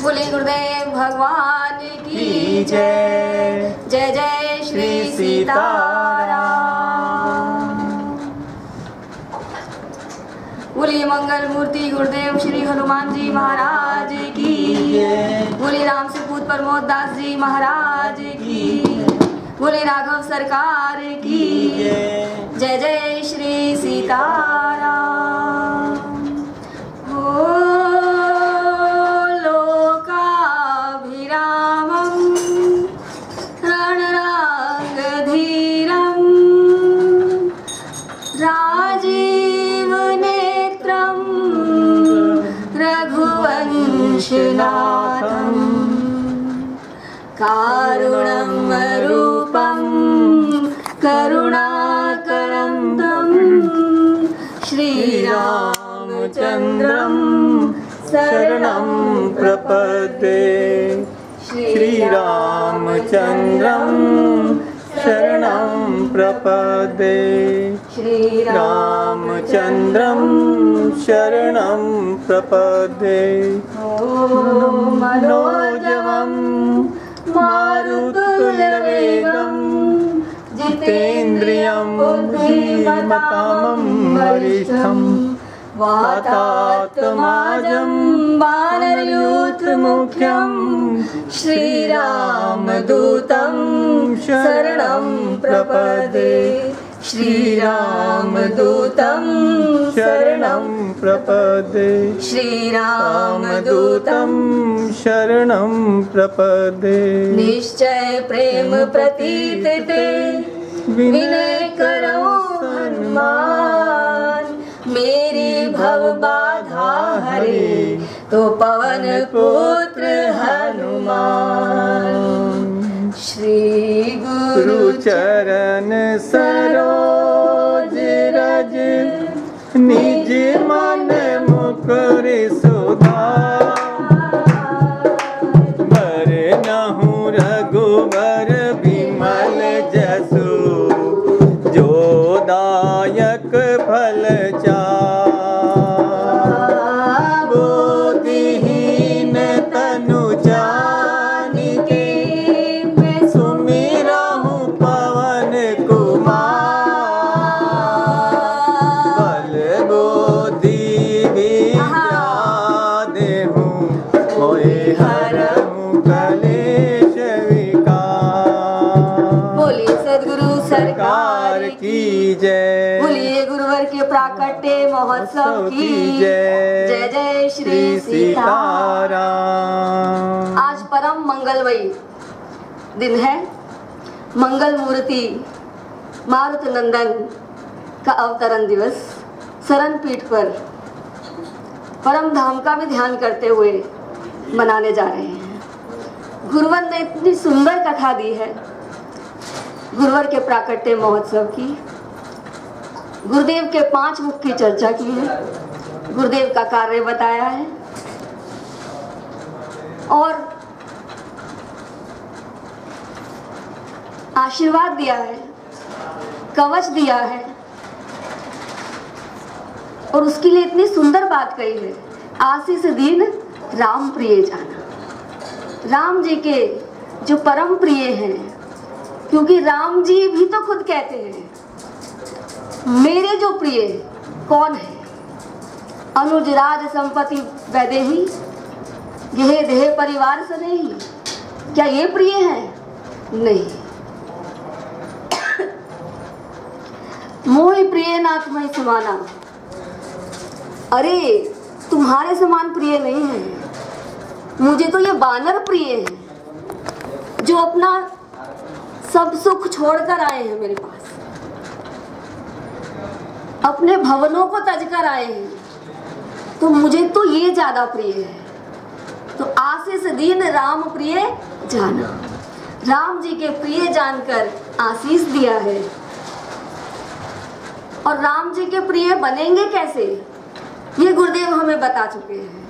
बोले गुरुदेव भगवान की जय। जय जय श्री सीताराम। बोले मंगल मूर्ति गुरुदेव श्री हनुमान जी महाराज की। बोले राम से पूत प्रमोद दास जी महाराज की। बोले राघव सरकार की। जय जय श्री सीताराम। हो लोकाभिरामं रणरागधीरं राजीवनेत्रं रघुवंशनाथं कारुणं रूपं करुणाकरं तं श्रीरामचन्द्रं शरणं प्रपद्ये। श्रीरामचन्द्रं शरणं प्रपद्ये। श्रीरामचन्द्रं शरणं प्रपद्ये। मनोजवं मारुतुल्यवेगं जितेन्द्रियं बुद्धिमतां वरिष्ठं वातात्मजं वानरयूथमुख्यं श्रीरामदूतं शरणं प्रपद्ये। श्रीरामदूतं शरणं प्रपद्ये। श्रीरामदूतं शरणं प्रपद्ये। निश्चय प्रेम प्रतीत ते विनय करो हनुमान। मेरी भव बाधा हरे तो पवन पुत्र हनुमान। श्री गुरु चरण सरोज रज निज मन मुकुर सुधार। बरनहु रघुबर बिमल जसु जो दायक फल चार। बुद्धिहीन तनु जानिके मैं सुमिरहु पवन कुमार। बल बुद्धि विद्या देहु मोहि हरहु कलेश विकार। बोलिए सद्गुरु सरकार की जय। बोलिए गुरुवर के प्राकट्य महोत्सव की जय। जय जय श्री सीताराम। आज परम मंगलमयी दिन है। मंगल मूर्ति मारुत नंदन का अवतरण दिवस शरण पीठ पर परम धाम का भी ध्यान करते हुए मनाने जा रहे हैं। गुरुवर ने इतनी सुंदर कथा दी है गुरुवर के प्राकट्य महोत्सव की। गुरुदेव के 5 मुख की चर्चा की है। गुरुदेव का कार्य बताया है और आशीर्वाद दिया है, कवच दिया है और उसके लिए इतनी सुंदर बात कही है, आशीष दीन राम प्रिय जाना। राम जी के जो परम प्रिय हैं, क्योंकि राम जी भी तो खुद कहते हैं मेरे जो प्रिय कौन है। अनुज राज संपत्ति वैदेही गेह देह परिवार स्नेही, क्या ये प्रिय हैं? नहीं। मोहि प्रिय ना तुम्हें समाना। अरे तुम्हारे समान प्रिय नहीं है, मुझे तो ये बानर प्रिय है जो अपना सब सुख छोड़कर आए हैं मेरे पास, अपने भवनों को तज कर आए हैं, तो मुझे तो ये ज्यादा प्रिय है। तो आशीष दीन राम प्रिय जाना, राम जी के प्रिय जानकर आशीष दिया है। और राम जी के प्रिय बनेंगे कैसे, ये गुरुदेव हमें बता चुके हैं।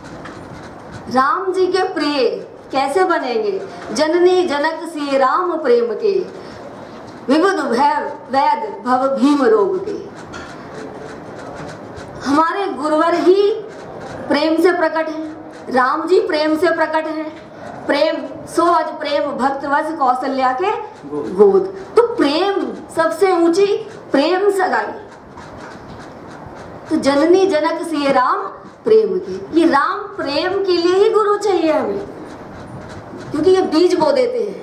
राम जी के प्रिय कैसे बनेंगे? जननी जनक सी राम प्रेम के, विबुध भय वैद भव भीम रोग के। हमारे गुरुवर ही प्रेम से प्रकट है, राम जी प्रेम से प्रकट है। प्रेम सो अज प्रेम भक्त वश कौशल्या के गोद। तो प्रेम सबसे ऊंची प्रेम सगाई। तो जननी जनक से राम प्रेम के, ये राम प्रेम के लिए ही गुरु चाहिए हमें, क्योंकि ये बीज बो देते हैं,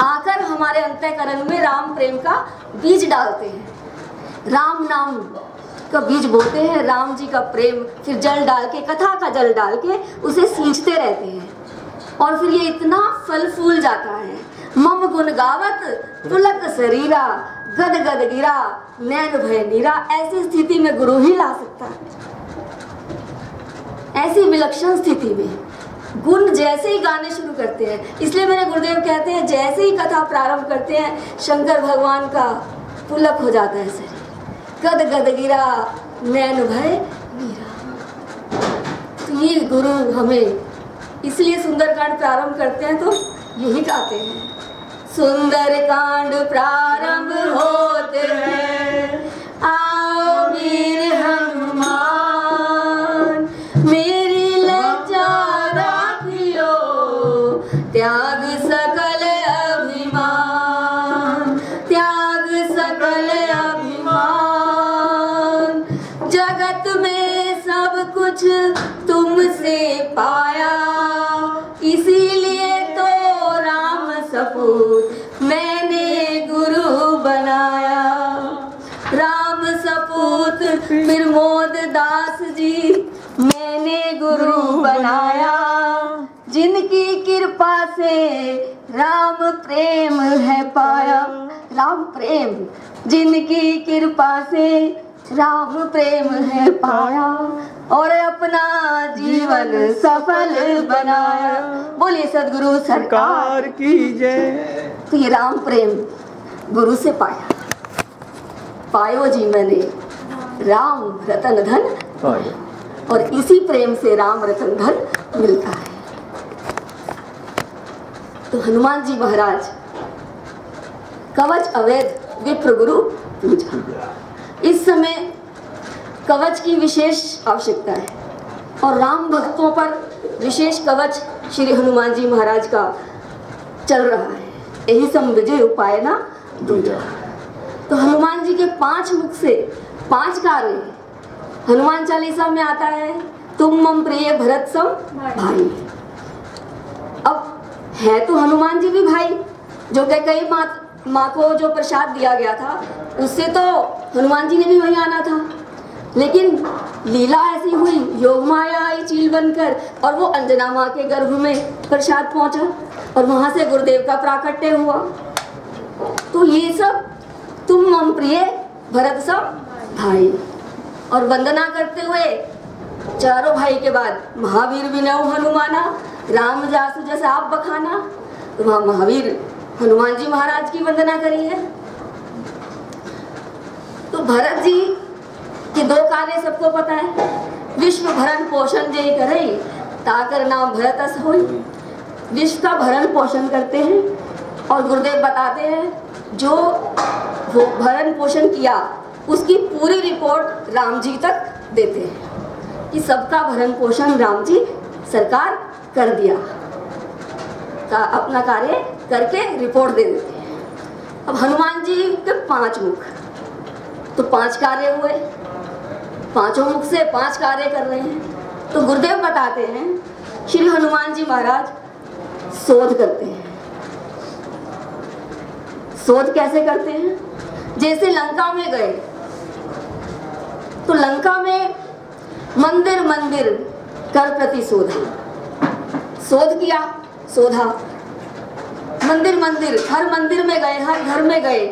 आकर हमारे अंतःकरण में राम प्रेम का बीज डालते हैं। राम नाम का बीज बोते हैं, राम जी का प्रेम, फिर जल डाल के, कथा का जल डाल के उसे सींचते रहते हैं, और फिर ये इतना फल फूल जाता है। मम गुण गावत पुलक शरीरा, गद गद गिरा नैन भय नीरा। ऐसी स्थिति में गुरु ही ला सकता है। ऐसी विलक्षण स्थिति में गुण जैसे ही गाने शुरू करते हैं, इसलिए मेरे गुरुदेव कहते हैं जैसे ही कथा प्रारंभ करते हैं शंकर भगवान का पुलक हो जाता है शरीर, गद गद गिरा नैन भय नीरा। तो ये गुरु हमें इसलिए सुंदरकांड प्रारंभ करते हैं तो यही गाते हैं। सुंदरकांड प्रारंभ होते हैं, आओ वीर हनुमान, मेरी लज्जा राखियो, त्याग सकल अभिमान, त्याग सकल अभिमान। जगत में सब कुछ तुमसे पाया, इसीलिए तो राम सपूत मैंने गुरु बनाया। राम सपूत फिर मोद दास जी मैंने गुरु बनाया। जिनकी कृपा से राम प्रेम है पाया। राम प्रेम, जिनकी कृपा से राम प्रेम है पाया, और अपना जीवन सफल बनाया। बोलिए सदगुरु सरकार की जय। तो ये राम प्रेम गुरु से पाया, पायो जी मैंने राम रतन धन पाया, और इसी प्रेम से राम रतन धन मिलता है। तो हनुमान जी महाराज कवच अवैध विप्र गुरु पूजा। इस समय कवच की विशेष आवश्यकता है, और राम भक्तों पर विशेष कवच श्री हनुमान जी महाराज का चल रहा है। यही सम विजय उपाय ना दूजा। तो हनुमान जी के 5 मुख से 5 कार्य हनुमान चालीसा में आता है, तुम मम प्रिय भरत सम भाई। अब है तो हनुमान जी भी भाई, जो कई माँ को जो प्रसाद दिया गया था उससे तो हनुमान जी ने भी वहीं आना था, लेकिन लीला ऐसी हुई, योग माया आई चील बनकर, और वो अंजना माँ के गर्भ में प्रसाद पहुंचा, और वहां से गुरुदेव का प्राकट्य हुआ। तो ये सब तुम मम प्रिय भरत सम भाई, और वंदना करते हुए चारों भाई के बाद महावीर विनय हनुमाना, राम जासु जस आप बखाना। तो वहाँ महावीर हनुमान जी महाराज की वंदना करी है। तो भरत जी के 2 कार्य सबको पता है, विश्व भरण पोषण जय करे, ताकर नाम भरतस होई। विश्व का भरण पोषण करते हैं, और गुरुदेव बताते हैं जो वो भरण पोषण किया उसकी पूरी रिपोर्ट राम जी तक देते हैं कि सबका भरण पोषण राम जी सरकार कर दिया, का अपना कार्य करके रिपोर्ट दे देते हैं। अब हनुमान जी के 5 मुख, तो 5 कार्य हुए, 5 मुख से 5 कार्य कर रहे हैं। तो गुरुदेव बताते हैं श्री हनुमान जी महाराज शोध करते हैं। शोध कैसे करते हैं? जैसे लंका में गए तो लंका में मंदिर मंदिर कर प्रति शोधा, शोध किया, शोधा, मंदिर मंदिर, हर मंदिर में गए, हर घर में गए,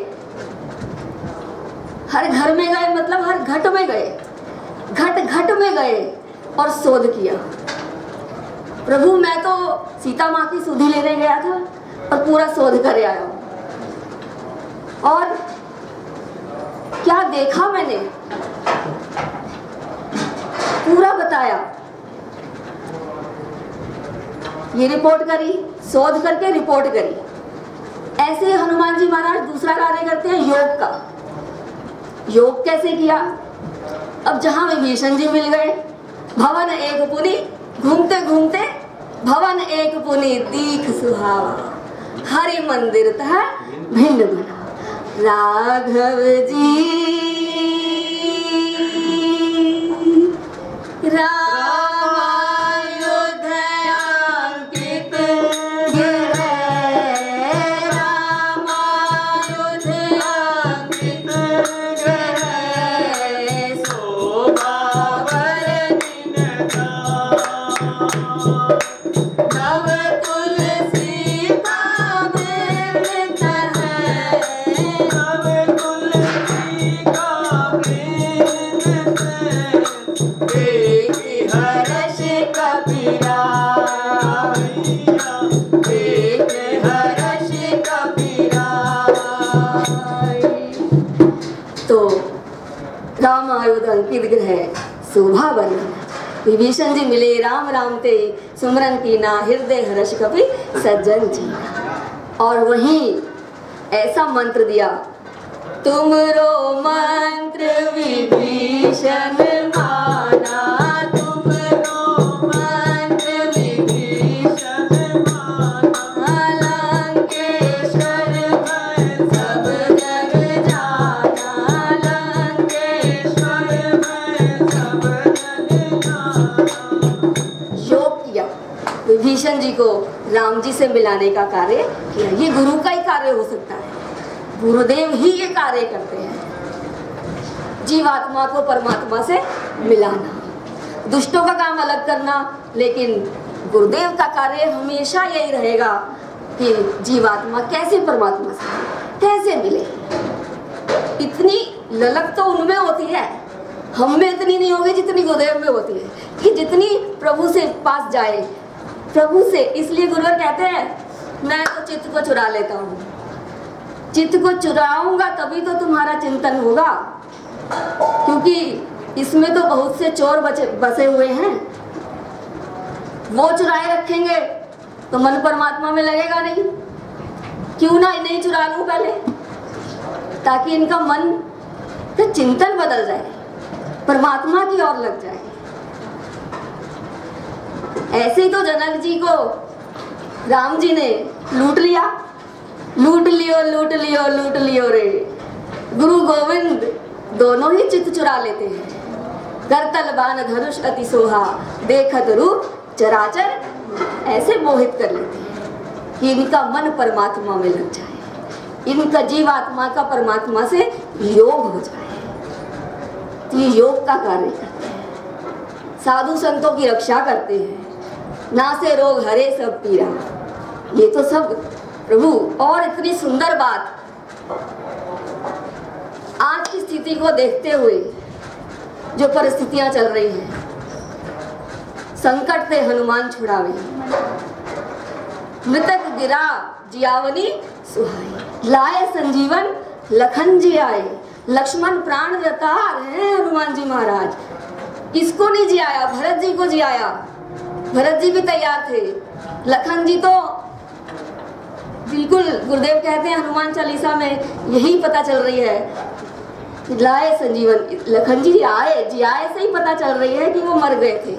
हर घर में गए मतलब हर घट में गए, घट घट में गए और शोध किया। प्रभु मैं तो सीता माँ की सुधि लेने गया था और पूरा शोध कर आया हूँ, और क्या देखा मैंने पूरा बताया। ये रिपोर्ट करी, शोध करके रिपोर्ट करी। ऐसे हनुमान जी महाराज दूसरा कार्य करते हैं योग का। योग कैसे किया? अब जहां विभीषण जी मिल गए, भवन एक पुनि घूमते घूमते भवन एक पुनि दीख सुहावा, हरि मंदिर तह भिन्न बना। राघव जी रामायुधांकित रामायुधांकित शोभा नव तुलसी का वृंद है, नव तुलसी का वृंद है, देखि हर्ष कबीरा, देखि हर्ष कबीरा। तो रामायुध अंकित ग्रह शोभा वर्णन। विभीषण जी मिले राम राम ते सुमरन की ना, हृदय हर्ष कपि सज्जन जी। और वहीं ऐसा मंत्र दिया, तुमरो मंत्र विभीषण माना, तुमरो मंत्र विभीषण माना, लंकेश्वर भय सब जग जाना, लंकेश्वर भय सब जग जाना। योग किया विभीषण जी को राम जी से मिलाने का कार्य किया। ये गुरु का ही कार्य हो सकता है, गुरुदेव ही ये कार्य करते हैं, जीवात्मा को परमात्मा से मिलाना। दुष्टों का काम अलग करना, लेकिन गुरुदेव का कार्य हमेशा यही रहेगा कि जीवात्मा कैसे परमात्मा से कैसे मिले। इतनी ललक तो उनमें होती है, हम में इतनी नहीं होगी जितनी गुरुदेव में होती है कि जितनी प्रभु से पास जाए, प्रभु से। इसलिए गुरुवर कहते हैं, मैं तो चित्त को चुरा लेता हूँ, चित्त को चुराऊंगा तभी तो तुम्हारा चिंतन होगा, क्योंकि इसमें तो बहुत से चोर बसे हुए हैं। वो चुराए रखेंगे तो मन परमात्मा में लगेगा नहीं। क्यों ना इन्हें चुरा लूं पहले, ताकि इनका मन का चिंतन बदल जाए, परमात्मा की ओर लग जाए। ऐसे ही तो जनक जी को राम जी ने लूट लिया, लूट लियो लूट लियो लूट लियो रे। गुरु गोविंद दोनों ही चित्त चुरा लेते हैं। करतल बाण धनुष अति सोहा, देखत रूप चराचर ऐसे मोहित कर लेते हैं कि इनका मन परमात्मा में लग जाए, इनका जीवात्मा का परमात्मा से योग हो जाए। तो ये योग का कार्य करते हैं, साधु संतों की रक्षा करते हैं। ना से रोग हरे सब पीरा, ये तो सब प्रभु। और इतनी सुंदर बात, आज की स्थिति को देखते हुए जो परिस्थितियां चल रही हैं, संकट से हनुमान छुड़ावे, मृतक गिरा जियावनी सुहाई, लाए संजीवन लखन जी आए। लक्ष्मण प्राण व्रतार हैं हनुमान जी महाराज, किसको नहीं जियाया? भरत जी को जियाया। भरत जी भी तैयार थे, लखन जी तो बिल्कुल, गुरुदेव कहते हैं हनुमान चालीसा में यही पता चल रही है, लाए संजीवन। लखन जी आए, जियाए से ही पता चल रही है कि वो मर गए थे।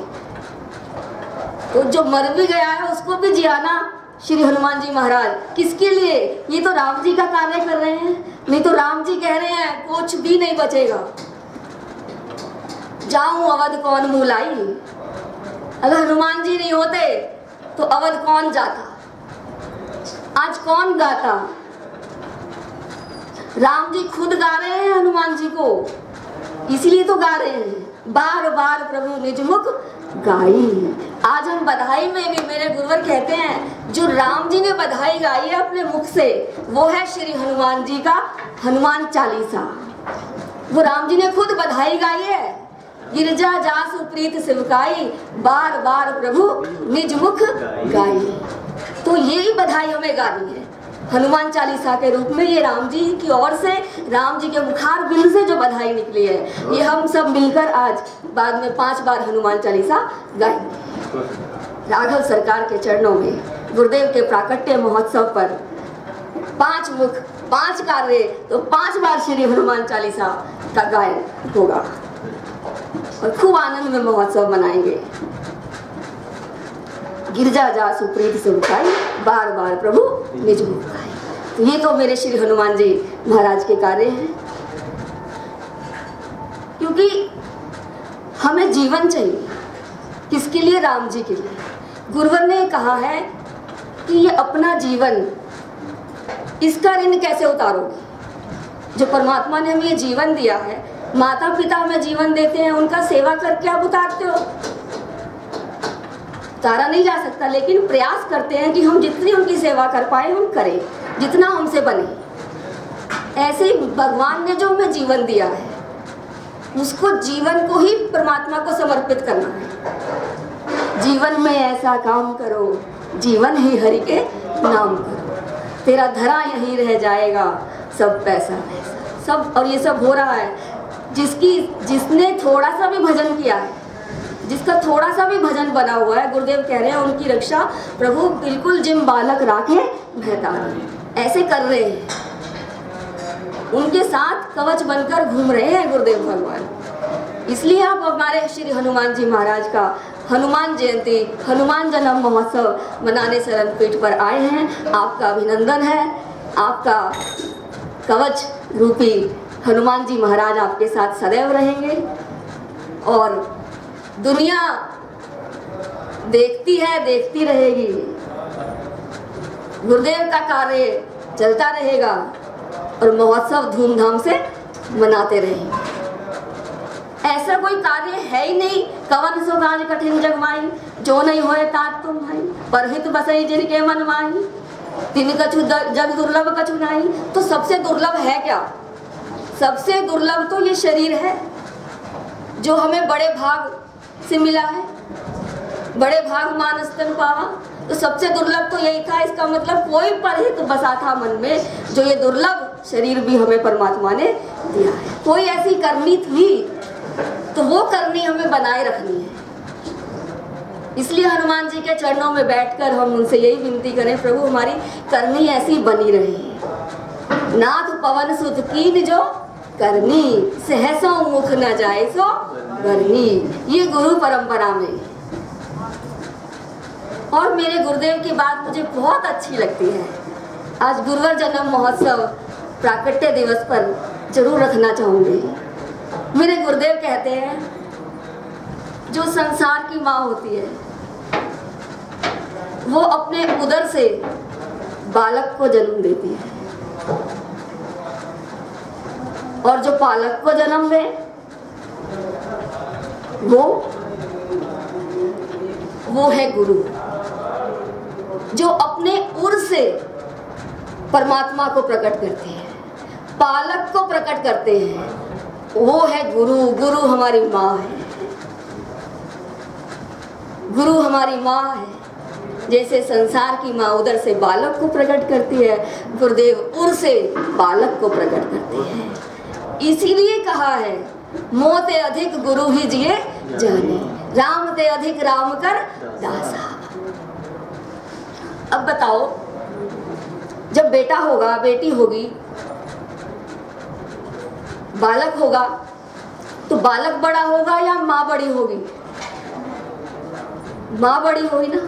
तो जो मर भी गया है उसको भी जियाना श्री हनुमान जी महाराज। किसके लिए? ये तो राम जी का कार्य कर रहे हैं। नहीं तो राम जी कह रहे हैं कुछ भी नहीं बचेगा, जाऊं अवध कौन मुँह लाई। अगर हनुमान जी नहीं होते तो अवध कौन जाता, आज कौन गाता? राम जी खुद गा रहे हैं हनुमान जी को, इसलिए तो गा रहे हैं, बार बार प्रभु निज मुख गाई। आज हम बधाई में भी, मेरे गुरुवर कहते हैं, जो राम जी ने बधाई गाई है अपने मुख से, वो है श्री हनुमान जी का हनुमान चालीसा। वो राम जी ने खुद बधाई गाई है, गिरजा जासु प्रीत सिवकाई, बार बार प्रभु निज मुख गाई। तो यही बधाई हमें गानी है हनुमान चालीसा के रूप में। ये राम जी की ओर से, राम जी के मुखार बिंद से जो बधाई निकली है, ये हम सब मिलकर आज बाद में 5 बार हनुमान चालीसा गाएंगे। राघव सरकार के चरणों में गुरुदेव के प्राकट्य महोत्सव पर 5 मुख 5 कार्य, तो 5 बार श्री हनुमान चालीसा का गायन होगा। और खूब आनंद में महोत्सव मनाएंगे। गिरजा जा सुप्रीत सुखाई, बार बार प्रभु निज मुख खाई। तो ये तो मेरे श्री हनुमान जी महाराज के कार्य हैं। क्योंकि हमें जीवन चाहिए, किसके लिए? राम जी के लिए। गुरुवर ने कहा है कि ये अपना जीवन, इसका ऋण कैसे उतारोगे? जो परमात्मा ने हमें ये जीवन दिया है, माता पिता हमें जीवन देते हैं, उनका सेवा करके आप उतारते हो। उतारा नहीं जा सकता, लेकिन प्रयास करते हैं कि हम जितनी उनकी सेवा कर पाए हम करें, जितना हमसे बने। ऐसे ही भगवान ने जो हमें जीवन दिया है, उसको जीवन को ही परमात्मा को समर्पित करना है। जीवन में ऐसा काम करो, जीवन ही हरि के नाम करो, तेरा धरा यहीं रह जाएगा, सब पैसा पैसा सब। और ये सब हो रहा है जिसने थोड़ा सा भी भजन किया है, जिसका थोड़ा सा भी भजन बना हुआ है, गुरुदेव कह रहे हैं उनकी रक्षा प्रभु बिल्कुल जिम बालक राखे भयतारी, ऐसे कर रहे हैं। उनके साथ कवच बनकर घूम रहे हैं गुरुदेव भगवान। इसलिए आप हमारे श्री हनुमान जी महाराज का हनुमान जयंती, हनुमान जन्म महोत्सव मनाने शरण पीठ पर आए हैं। आपका अभिनंदन है। आपका कवच रूपी हनुमान जी महाराज आपके साथ सदैव रहेंगे। और दुनिया देखती है, देखती रहेगी, गुरुदेव का कार्य चलता रहेगा और महोत्सव धूमधाम से मनाते रहेंगे। ऐसा कोई कार्य है ही नहीं, कवन सो काज कठिन जग माही, जो नहीं होए तात तुम भाई, परहित बसई जिनके मन माही, तिन कछु जग दुर्लभ कछु नाही। तो सबसे दुर्लभ है क्या? सबसे दुर्लभ तो ये शरीर है, जो हमें बड़े भाग से मिला है। बड़े भाग मानस तन पावा, तो सबसे दुर्लभ तो यही था। इसका मतलब कोई परहित बसा था मन में, जो ये दुर्लभ शरीर भी हमें परमात्मा ने दिया है। कोई ऐसी करनी थी तो वो करनी हमें बनाए रखनी है। इसलिए हनुमान जी के चरणों में बैठकर हम उनसे यही विनती करें, प्रभु हमारी करनी ऐसी बनी रही। नाथ पवन सुत कीन जो करनी, सहसो मुख न जाए सो करनी। ये गुरु परंपरा में। और मेरे गुरुदेव की बात मुझे बहुत अच्छी लगती है। आज गुरुवर जन्म महोत्सव प्राकट्य दिवस पर जरूर रखना चाहूंगी। मेरे गुरुदेव कहते हैं, जो संसार की माँ होती है वो अपने उदर से बालक को जन्म देती है, और जो बालक को जन्म दे वो है गुरु, जो अपने उर से परमात्मा को प्रकट करते हैं, बालक को प्रकट करते हैं, वो है गुरु। गुरु हमारी माँ है, गुरु हमारी माँ है। जैसे संसार की माँ उधर से बालक को प्रकट करती है, गुरुदेव उर से बालक को प्रकट करते हैं। इसीलिए कहा है, मोते अधिक गुरु ही जिए जाने, राम ते अधिक राम कर दासा। अब बताओ, जब बेटा होगा, बेटी होगी, बालक होगा, तो बालक बड़ा होगा या माँ बड़ी होगी? माँ बड़ी होगी ना।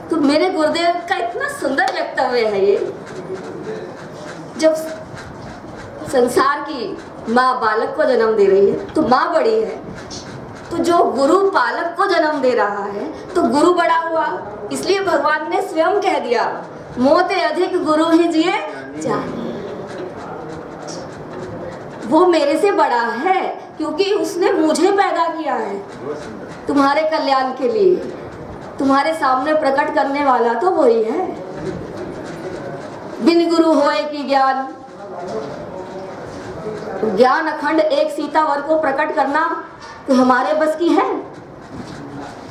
तो मेरे गुरुदेव का इतना सुंदर वक्तव्य है ये, जब संसार की माँ बालक को जन्म दे रही है तो माँ बड़ी है, तो जो गुरु बालक को जन्म दे रहा है तो गुरु बड़ा हुआ। इसलिए भगवान ने स्वयं कह दिया, मोते अधिक गुरु ही जिए जाने। वो मेरे से बड़ा है, क्योंकि उसने मुझे पैदा किया है तुम्हारे कल्याण के लिए। तुम्हारे सामने प्रकट करने वाला तो वही है। बिन गुरु होए कि ज्ञान, ज्ञान अखंड एक सीतावर को प्रकट करना तो हमारे बस की है।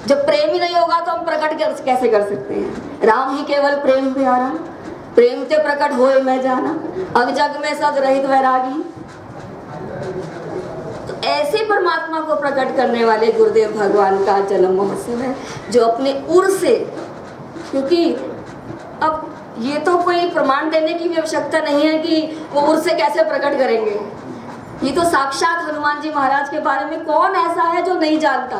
जब प्रेम ही नहीं होगा तो हम प्रकट कैसे कर सकते हैं? राम ही केवल प्रेम प्यारा, प्रेम ते प्रकट होए मैं जाना, अब जग में सद रहित वैरागी। तो ऐसे परमात्मा को प्रकट करने वाले गुरुदेव भगवान का जन्म महोत्सव है, जो अपने उर से, क्योंकि अब ये तो कोई प्रमाण देने की भी आवश्यकता नहीं है कि वो उर से कैसे प्रकट करेंगे। ये तो साक्षात हनुमान जी महाराज के बारे में कौन ऐसा है जो नहीं जानता।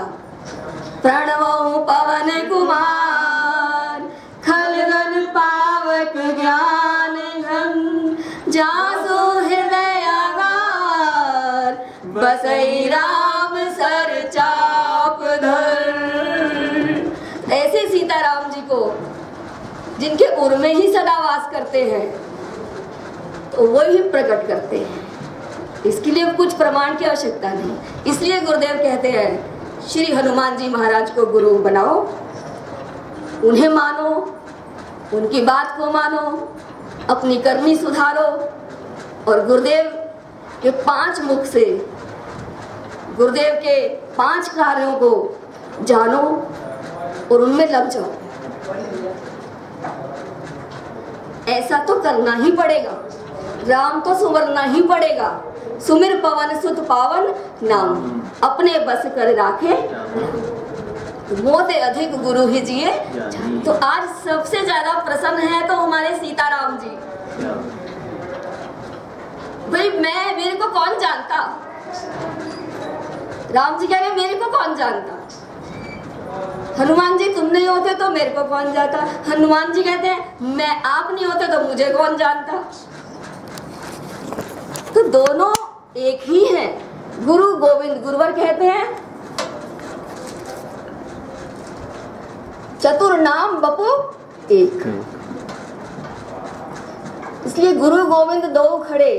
प्रणवो पवन कुमार खलगन पावक ज्ञान घन जासु हृदय आगार बसई राम सर चाप धर। ऐसे सीताराम जी को जिनके उर में ही सदा वास करते हैं तो वही प्रकट करते हैं। इसके लिए कुछ प्रमाण की आवश्यकता नहीं। इसलिए गुरुदेव कहते हैं श्री हनुमान जी महाराज को गुरु बनाओ, उन्हें मानो, उनकी बात को मानो, अपनी करनी सुधारो और गुरुदेव के 5 मुख से गुरुदेव के 5 कार्यों को जानो और उनमें लग जाओ। ऐसा तो करना ही पड़ेगा, राम तो सुमरना ही पड़ेगा। सुमिर पवन सुत पावन नाम अपने बस कर राखे मोते अधिक गुरु ही जिए। तो आज सबसे ज्यादा प्रसन्न है तो हमारे सीताराम जी। भाई मेरे को कौन जानता, राम जी कह रहे मेरे को कौन जानता। हनुमान जी तुम नहीं होते तो मेरे को कौन जानता। हनुमान जी कहते हैं मैं आप नहीं होते तो मुझे कौन जानता। तो दोनों एक ही हैं। गुरु गोविंद गुरुवर कहते हैं चतुर नाम बपू एक। इसलिए गुरु गोविंद दो खड़े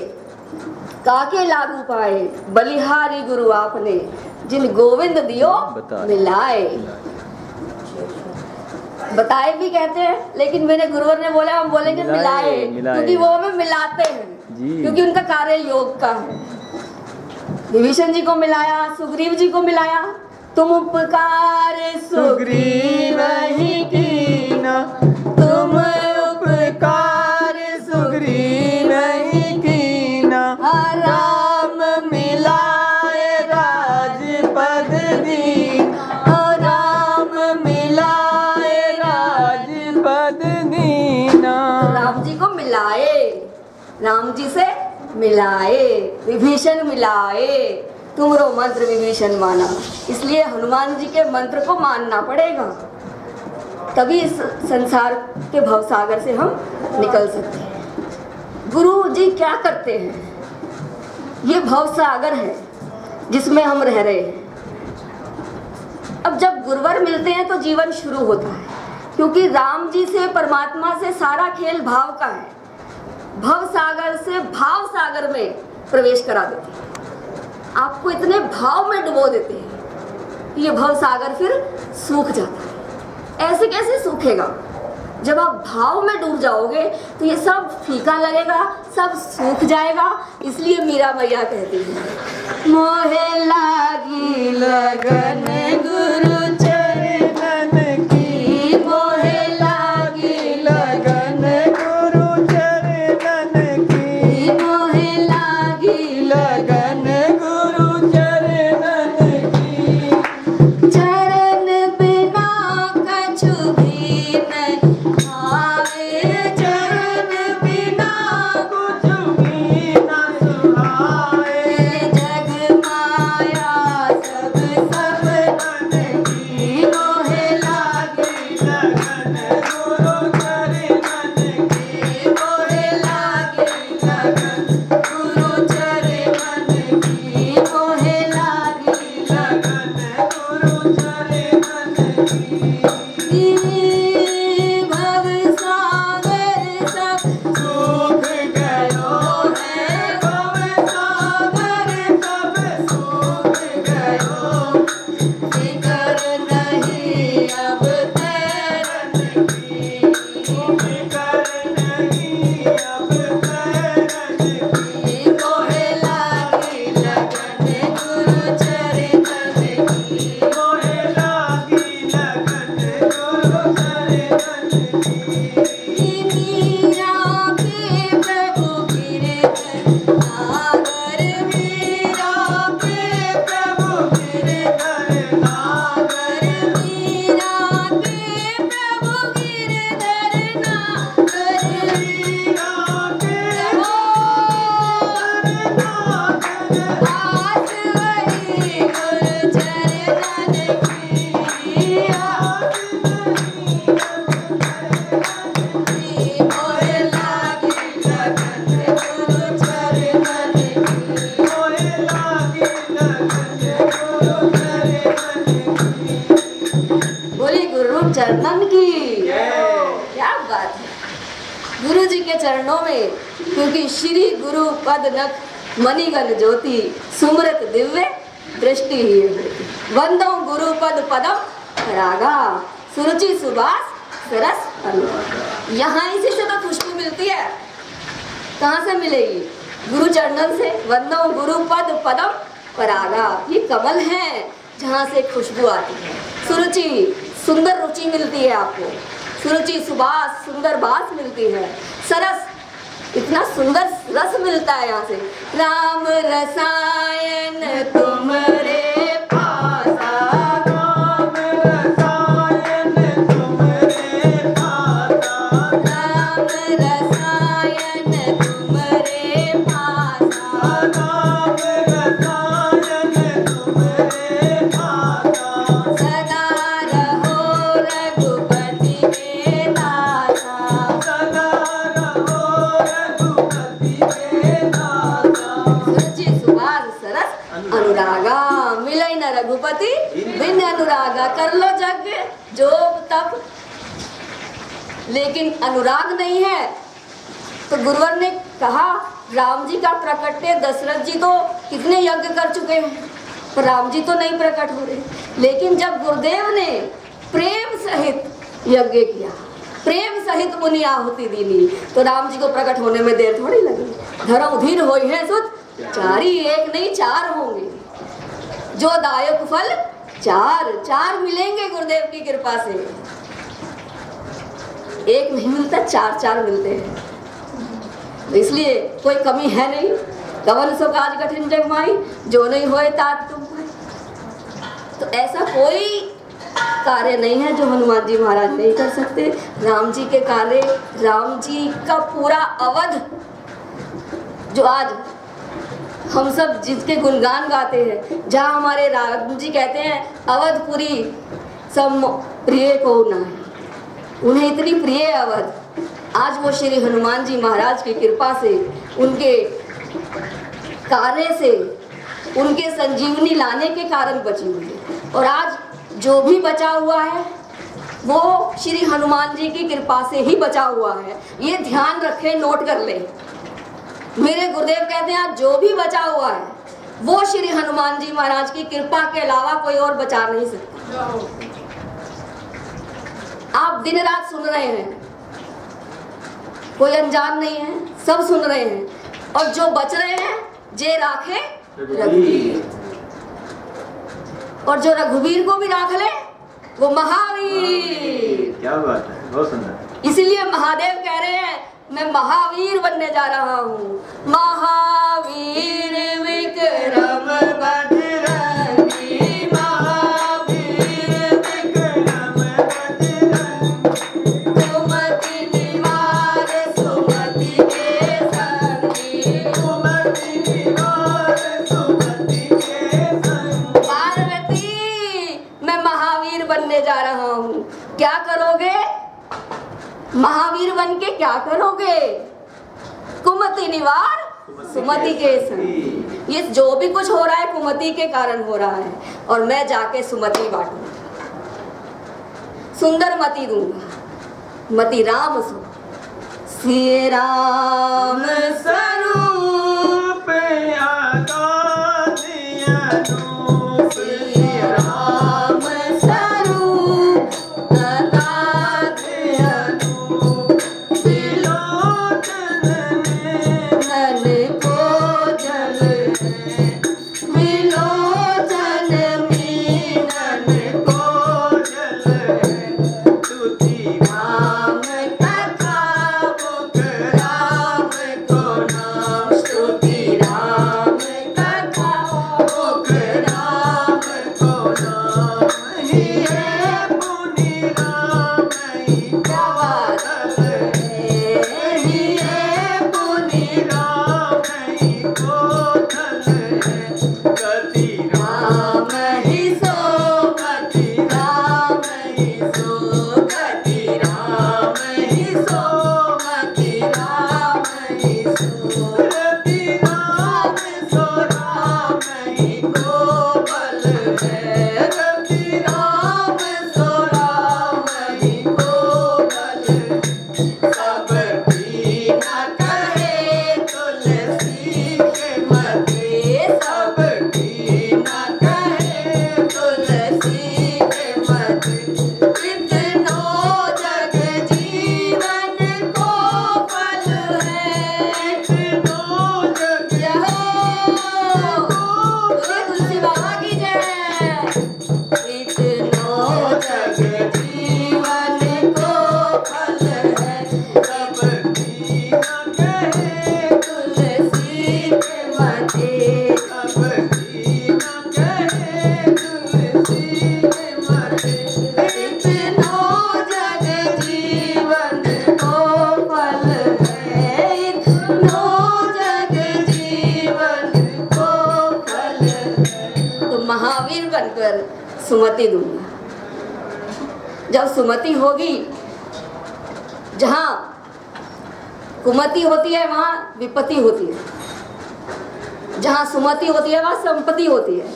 काके लागू पाए बलिहारी गुरु आपने जिन गोविंद दियो मिलाए। बताए भी कहते हैं लेकिन मेरे गुरुवर ने बोला हम बोलेंगे मिलाए क्योंकि वो हमें मिलाते हैं क्योंकि उनका कार्य योग का है। विभीषण जी को मिलाया, सुग्रीव जी को मिलाया। तुम उपकार सुग्रीव ही कीना, तुम उपकार सुग्रीव ही कीना। राम मिलाए राजपद दीना, राम मिलाए राजपद दीना। राम जी को मिलाए, राम जी से मिलाए, विभीषण मिलाए, तुमरो मंत्र विभीषण माना। इसलिए हनुमान जी के मंत्र को मानना पड़ेगा, तभी इस संसार के भवसागर से हम निकल सकते हैं। गुरु जी क्या करते हैं? ये भवसागर है जिसमें हम रह रहे हैं। अब जब गुरुवर मिलते हैं तो जीवन शुरू होता है, क्योंकि राम जी से परमात्मा से सारा खेल भाव का है। भव सागर से भाव सागर में प्रवेश करा देते हैं, आपको इतने भाव में डुबो देते हैं ये भव सागर फिर सूख जाता है। ऐसे कैसे सूखेगा? जब आप भाव में डूब जाओगे तो ये सब फीका लगेगा, सब सूख जाएगा। इसलिए मीरा मैया कहती है मोहे लागी लगन गुरु चरणन की, मोहे लागी लगन गुरु चरणन की, मोहे लागी लगन गुरु चरणन की। चरण बिना कछु भी नहीं आवे, चरण बिना कुछ भी न सुहाए। जग माया सब सब मन की, मोहे लागी लगन गुरु चरणन की, मोहे लागी लगन गुरु चरणन की, मोहे लागी लगन गुरु चरणन की। भव सागर सब सूख गयो है, भव सागर सब सूख गयो। फिकर नहीं अब तैरन की, फिकर नहीं अब तैरन की। मोहे लागी लगन गुरु चरणन की, मोहे लागी लगन गुरु चरणन की। मीरा के प्रभु गिरधर नागर, मीरा के प्रभु गिरधर नागर, मीरा के प्रभु गिरधर नागर, मीरा के प्रभु गिरधर नागर। चरणन की क्या बात है। गुरु जी के चरणों में, क्योंकि श्री गुरु पद नख मणिगण ज्योति सुमरत दिव्य दृष्टि ही वंदो गुरु पद पदम रागा सुरुचि सुबास सरस अनुरागा। यहाँ इसी से तो खुशबू मिलती है। कहाँ से मिलेगी? गुरु चरणन से। वंदो गुरु पद पदम परागा, ये कमल है जहाँ से खुशबू आती है। सुरुचि सुंदर रुचि मिलती है आपको। सुरुचि सुबास सुंदर बास मिलती है। सरस इतना सुंदर रस मिलता है यहाँ से। राम रसायन तुमरे पासा, राम रसायन तुमरे पासा, राम रसायन तुमरे पासा, राम रसायन तुमरे पासा, सदा रहो रघुपति के दासा, सदा रहो रघुपति के दासा। सुरुचि सुबास सरस अनुरागा, मिले न रघुपति बिन अनुरागा। कर लो यज्ञ जोग तप, लेकिन अनुराग नहीं है। तो गुरुवर ने कहा, राम जी का प्रकट्य दशरथ जी तो कितने यज्ञ कर चुके हैं, पर राम जी तो नहीं प्रकट हो रहे। लेकिन जब गुरुदेव ने प्रेम सहित यज्ञ किया, प्रेम सहित मुनि आहुति दीनी, तो राम जी को प्रकट होने में देर थोड़ी लगी। धर्म धीर होई है सुत चारी, एक नहीं चार होंगे, जो दायक फल चार चार मिलेंगे गुरुदेव की कृपा से। एक नहीं मिलता, चार चार मिलते हैं। इसलिए कोई कमी है नहीं। कवन सो काज कठिन जगमाई, जो नहीं होए तात तुम पाई। तो ऐसा कोई कार्य नहीं है जो हनुमान जी महाराज नहीं कर सकते। राम जी के कार्य, राम जी का पूरा अवध, जो आज हम सब जिसके गुणगान गाते हैं, जहाँ हमारे राम जी कहते हैं अवधपुरी सब प्रिय को ना है, उन्हें इतनी प्रिय अवध, आज वो श्री हनुमान जी महाराज की कृपा से, उनके कार्य से, उनके संजीवनी लाने के कारण बची हुई है। और आज जो भी बचा हुआ है वो श्री हनुमान जी की कृपा से ही बचा हुआ है। ये ध्यान रखें, नोट कर लें। मेरे गुरुदेव कहते हैं आज जो भी बचा हुआ है वो श्री हनुमान जी महाराज की कृपा के अलावा कोई और बचा नहीं सकता। आप दिन रात सुन रहे हैं, कोई अनजान नहीं है, सब सुन रहे हैं। और जो बच रहे हैं जे राखे रघुवीर, और जो रघुवीर को भी राख ले वो महावीर। क्या बात है, बहुत सुंदर। इसीलिए महादेव कह रहे हैं मैं महावीर बनने जा रहा हूँ। महावीर विक्रम बजरंगी, महावीर विक्रम बजरंगी, सुमति निवार सुमति के संगी, सुमति निवार सुमति के संगी। पार्वती मैं महावीर बनने जा रहा हूँ, क्या करोगे? महावीर बन के क्या करोगे? कुमति निवार सुमति के संग। ये जो भी कुछ हो रहा है कुमति के कारण हो रहा है, और मैं जाके सुमति बांटूंगा, सुंदर मति दूंगा। मति राम सो श्री राम स्वरूप राम कथा बुक राम को ना सुमति दूंगा। जब सुमति होगी, जहाँ कुमति होती है वहाँ विपत्ति होती है, जहाँ सुमति होती है वहाँ संपत्ति होती है,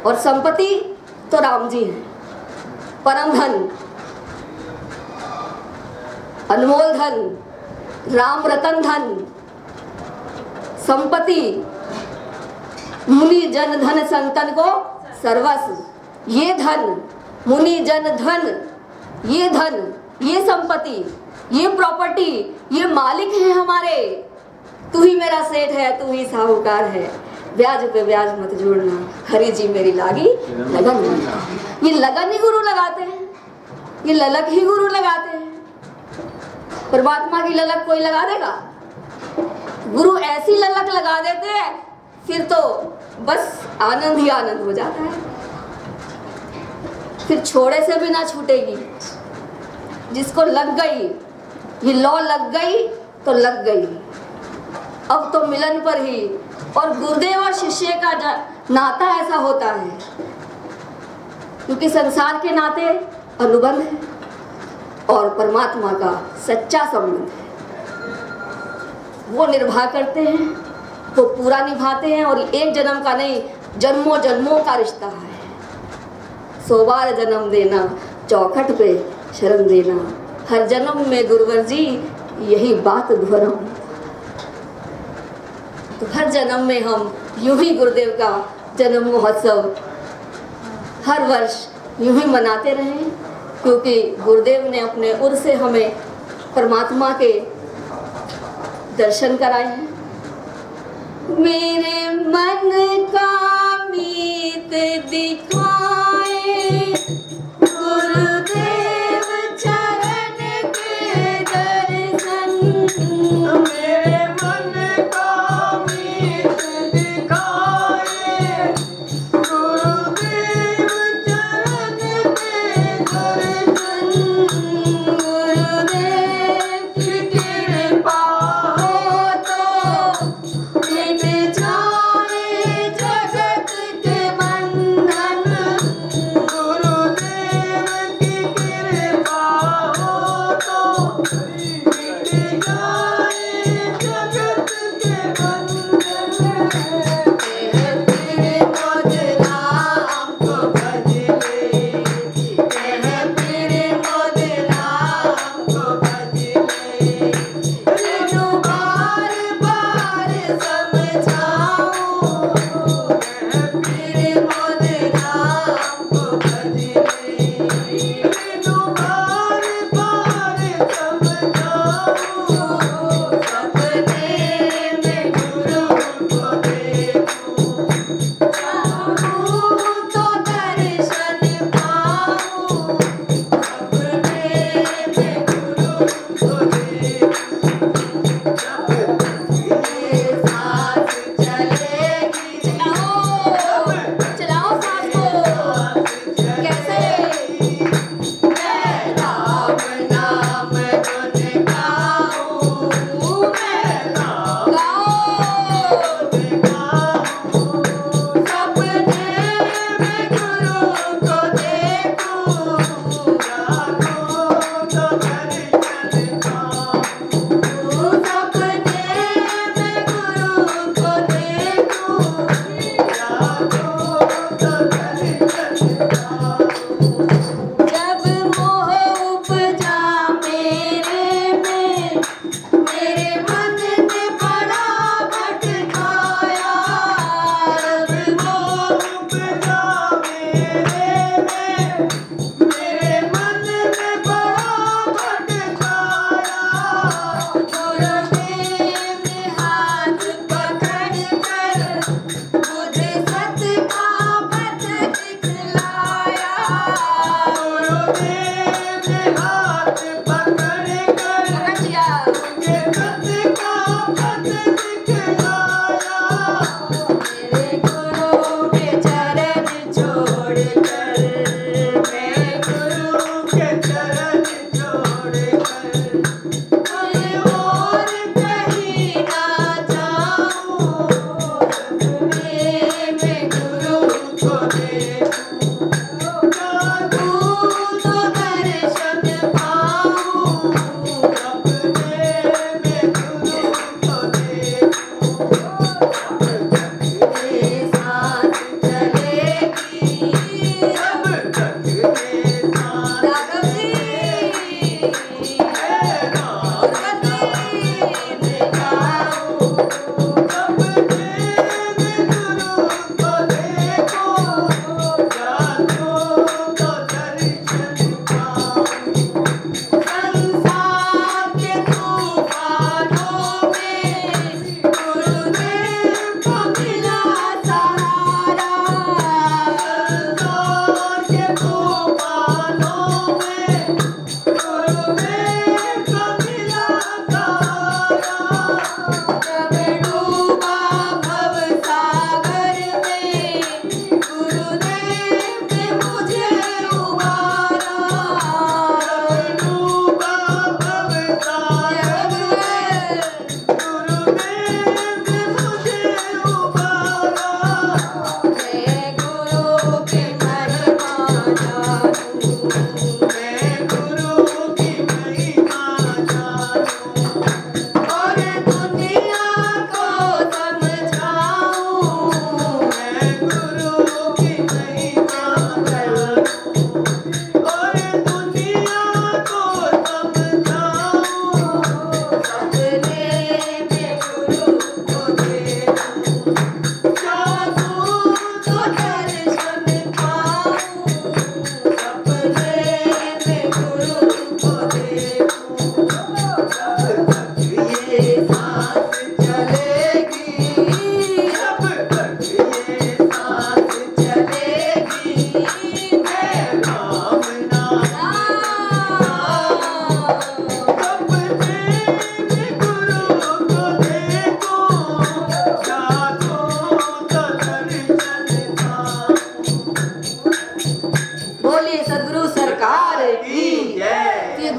और संपत्ति तो राम जी हैं। परम धन, अनमोल धन, राम रतन धन, संपत्ति, मुनि जन धन संतन को सर्वस्व। ये धन, मुनि जन धन, ये धन, ये संपत्ति, ये प्रॉपर्टी, ये मालिक है हमारे। तू ही मेरा सेठ है, तू ही साहूकार है, ब्याज पे ब्याज मत जोड़ना, हरि जी मेरी लागी लगन। ये लगन ही गुरु लगाते हैं, ये ललक ही गुरु लगाते हैं। परमात्मा की ललक कोई लगा देगा? गुरु ऐसी ललक लगा देते हैं, फिर तो बस आनंद ही आनंद हो जाता है, फिर छोड़े से भी ना छूटेगी। जिसको लग गई, ये लौ लग गई तो लग गई, अब तो मिलन पर ही। और गुरुदेव और शिष्य का नाता ऐसा होता है, क्योंकि संसार के नाते अनुबंध है और परमात्मा का सच्चा संबंध है। वो निर्वाह करते हैं, वो पूरा निभाते हैं, और एक जन्म का नहीं, जन्मों जन्मों का रिश्ता है। 100 बार जन्म देना, चौखट पे शरण देना, हर जन्म में गुरुवर जी यही बात दोहराऊं। तो हर जन्म में हम यूं ही गुरुदेव का जन्म महोत्सव हर वर्ष यूं ही मनाते रहें, क्योंकि गुरुदेव ने अपने उर से हमें परमात्मा के दर्शन कराए हैं। मेरे मन का मीत दिखाए गुरुदेव चरण के दर्शन। मेरे मन का मीत दिखाए गुरुदेव चरण के दर्शन। गुरुदेव की कृपा हो तो मिट जाए जगत के बंधन।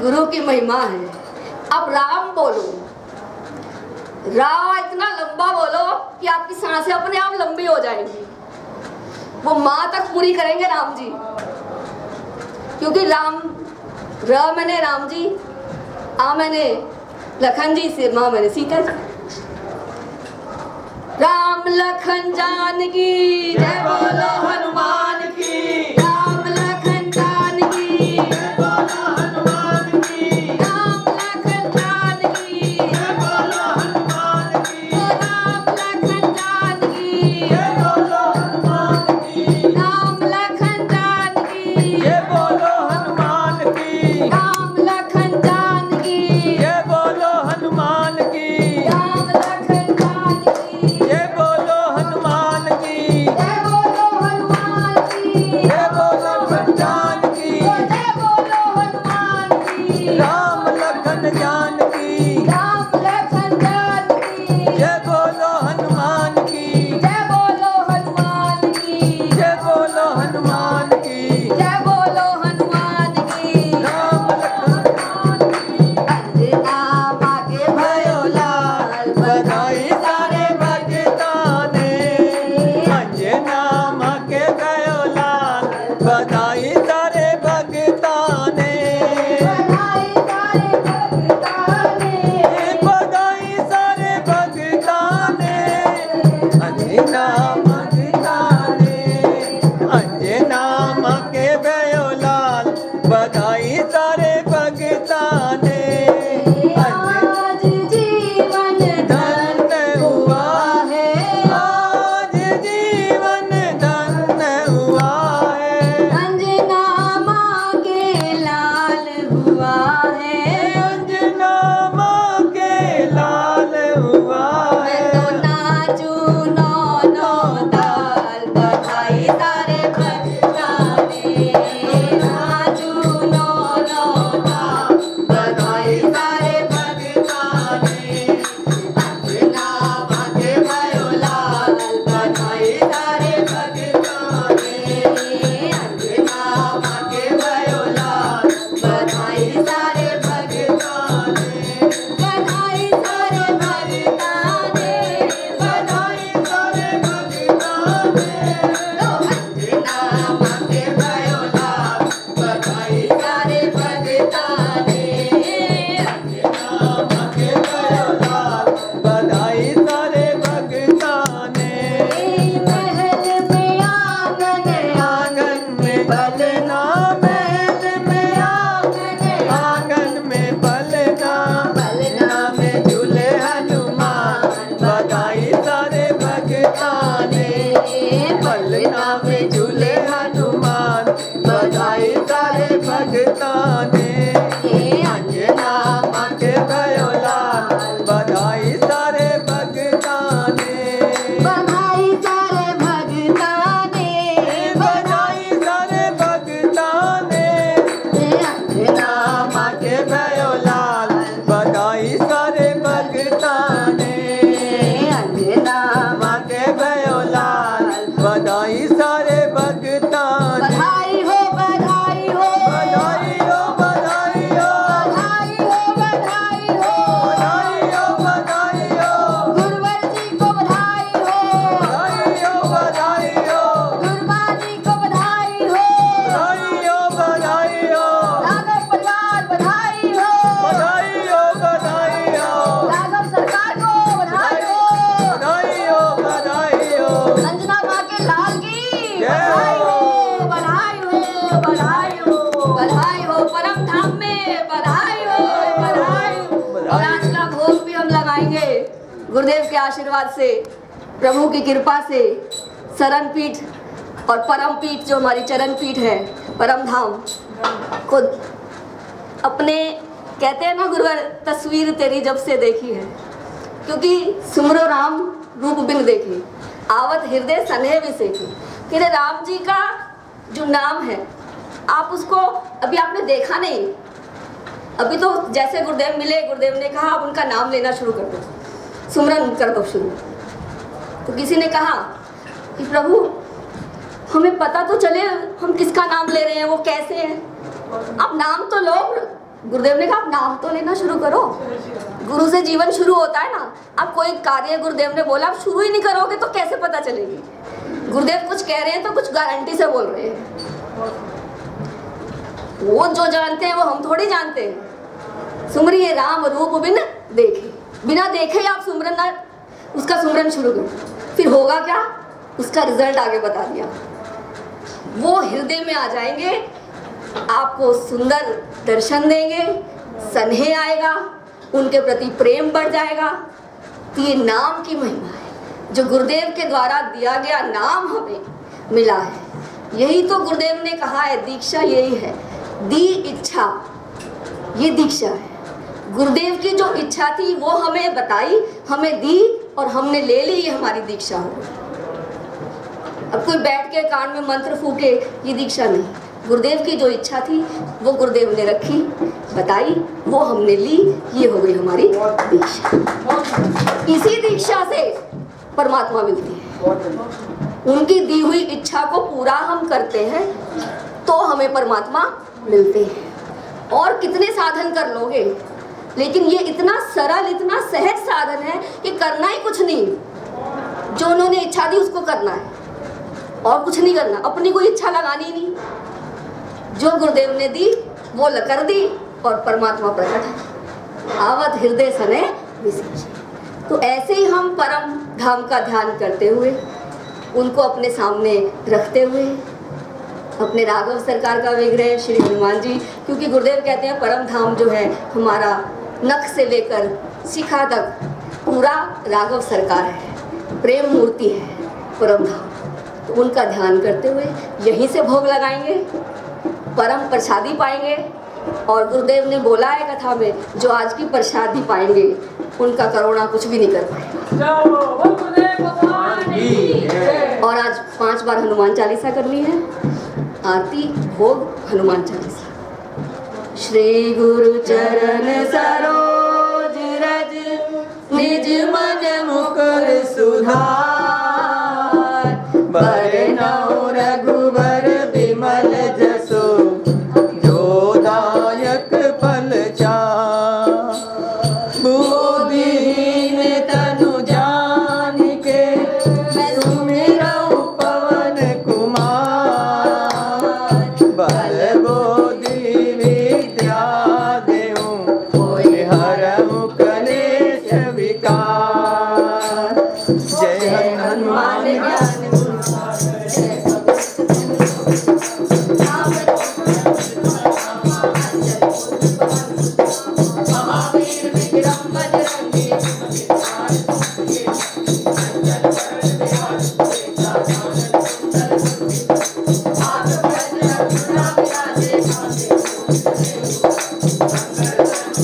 गुरु की महिमा है। अब राम बोलो, रा इतना लंबा बोलो कि आपकी सांसें अपने आप लंबी हो जाएंगी। वो माँ तक पूरी करेंगे राम जी, क्योंकि राम, र मैंने राम जी, आ मैंने लखन जी, से माँ मैंने सीता जी। राम लखन जानकी जय बोलो हनुमान की, राम लखन जानकी जय बोलो हनुमान की, राम लखन जानकी जय बोलो हनुमान की, राम लखन जानकी जय बोलो हनुमान की, राम लखन जानकी जय बोलो हनुमान की, राम लखन जानकी जय बोलो हनुमान की, राम लखन जानकी जय बोलो हनुमान की, जय बोलो हनुमान की, जय बोलो हनुमान जानकी, जय बोलो हनुमान की, राम लखन जानकी, राम लखन जानकी, जय बोलो हनुमान की, जय बोलो हनुमान की, जय बोलो हनुमान की, जय बोलो हनुमान की, राम लखन अंजना मांगे भयो लाल, बधाई सारे भक्तां ने, अंजना माँ के गयो लाल, बधाई सारे भक्तां ने, बधाई सारे भक्तां ने, बधाई सारे भक्तां ने, अंजना भक्तां ने, अंजना माँ के गयो लाल, बधाई सारे भक्तां ने, आज जीवन धन्य हुआ है, आज जीवन धन्य हुआ है, अंजना माँ के लाल हुआ है, अंजना माँ के लाल हुआ मैं है, तो नाचू नौ नौ ताल, बधाई सारे भक्तां ने, नाचू नौ नौ ताल, बधाई सारे भक्तां ने, अंजना माँ के भयो लाल, बधाई सारे भक्तां ने, अंजना माँ के भयो लाल, बधाई सारे भक्तां ने, बधाई सारे भक्तां ने, बधाई सारे भक्तां ने, लो अंजना माँ के भयो लाल, बधाई सारे भक्तां ने, अंजना माँ के भयो लाल, बधाई सारे भक्तां ने, महल में आंगन आंगन में बलना, महल में आंगन में बलना, बलना में झूले हनुमान, बधाई सारे भक्तां ने, बलना में झूले हनुमान, बधाई सारे भक्तां ने, अंजना माँ के भयो लाल, बधाई सारे भक्तां ने, बधाई सारे भक्तां ने, बधाई सारे भक्तां ने, अंजना माँ के भयो लाल, बधाई सारे भक्तां ने, अंजना माँ के भयो लाल, बधाई सारे भक्तां ने, बधाई हो बधाई हो बधाई हो बधाई हो, बधाई हो बधाई हो, बधाई हो बधाई हो, गुरुवर जी को बधाई हो, बधाई हो बधाई हो, गुरुमा जी को बधाई हो, बधाई हो बधाई हो, राघव परिवार बधाई हो, बधाई हो बधाई हो, राघव सरकार को बधाई हो, बधाई हो बधाई हो, अंजना माँ के लाल की जय बधाई हो। हो, बधाई हो, बधाई हो, बधाई हो, परम धाम में बधाई हो, बधाई हो। और आज का भोग भी हम लगाएंगे गुरुदेव के आशीर्वाद से, प्रभु की कृपा से, शरण पीठ और परम पीठ जो हमारी चरण पीठ है, परम धाम को अपने, कहते हैं ना गुरुवर, तस्वीर तेरी जब से देखी है, क्योंकि सुमरो राम रूप बिन देखे, आवत हृदय सनेह विसेखे। कि राम जी का जो नाम है, आप उसको अभी आपने देखा नहीं, अभी तो जैसे गुरुदेव मिले, गुरुदेव ने कहा आप उनका नाम लेना शुरू कर दो, सुमरन कर दो शुरू। तो किसी ने कहा कि प्रभु हमें पता तो चले हम किसका नाम ले रहे हैं, वो कैसे है, आप नाम तो लो गुरुदेव ने कहा आप नाम तो लेना शुरू करो, गुरु से जीवन शुरू होता है ना। अब कोई कार्य गुरुदेव ने बोला आप शुरू ही नहीं करोगे तो कैसे पता चलेगी। गुरुदेव कुछ कह रहे हैं तो कुछ गारंटी से बोल रहे हैं, वो जो जानते हैं वो हम थोड़ी जानते हैं। सुमरिए राम रूप बिन देखे, बिना देखे ही आप सुमरन ना उसका सुमरन शुरू करो, फिर होगा क्या उसका रिजल्ट आगे बता दिया। वो हृदय में आ जाएंगे, आपको सुंदर दर्शन देंगे, स्नेह आएगा, उनके प्रति प्रेम बढ़ जाएगा। तो ये नाम की महिमा है, जो गुरुदेव के द्वारा दिया गया नाम हमें मिला है। यही तो गुरुदेव ने कहा है, दीक्षा यही है, दी इच्छा, ये दीक्षा है। गुरुदेव की जो इच्छा थी वो हमें बताई, हमें दी और हमने ले ली, ये हमारी दीक्षा हो। अब कोई बैठ के कान में मंत्र फूके, ये दीक्षा नहीं। गुरुदेव की जो इच्छा थी वो गुरुदेव ने रखी, बताई, वो हमने ली, ये हो गई हमारी दीक्षा। इसी दीक्षा से परमात्मा मिलती है। उनकी दी हुई इच्छा को पूरा हम करते हैं तो हमें परमात्मा मिलते हैं। और कितने साधन कर लोगे, लेकिन ये इतना सरल, इतना सहज साधन है कि करना ही कुछ नहीं, जो उन्होंने इच्छा दी उसको करना है और कुछ नहीं करना, अपनी कोई इच्छा लगानी नहीं। जो गुरुदेव ने दी वो कर दी और परमात्मा प्रकट है। आवत हृदय सने विशेष। तो ऐसे ही हम परम धाम का ध्यान करते हुए, उनको अपने सामने रखते हुए, अपने राघव सरकार का विग्रह श्री हनुमान जी, क्योंकि गुरुदेव कहते हैं परम धाम जो है हमारा नख से लेकर शिखा तक पूरा राघव सरकार है, प्रेम मूर्ति है परम धाम। तो उनका ध्यान करते हुए यहीं से भोग लगाएंगे, परम प्रसादी पाएंगे। और गुरुदेव ने बोला है कथा में, जो आज की प्रसादी पाएंगे उनका करुणा कुछ भी नहीं कर पाएगा। और आज 5 बार हनुमान चालीसा करनी है, आरती भोग हनुमान चालीसा। श्री गुरु चरण सरोज रज निज मन मुकुर सुधार, बरनउँ रघुबर बिमल जसु, जो दायक फल चार। बुद्धिहीन तनु जानिके, सुमिरउँ पवन कुमार। बल बुद्धि विद्या देऊँ, होय हरऊँ कलेश विकार। जय हनुमान ज्ञान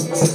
Thank you.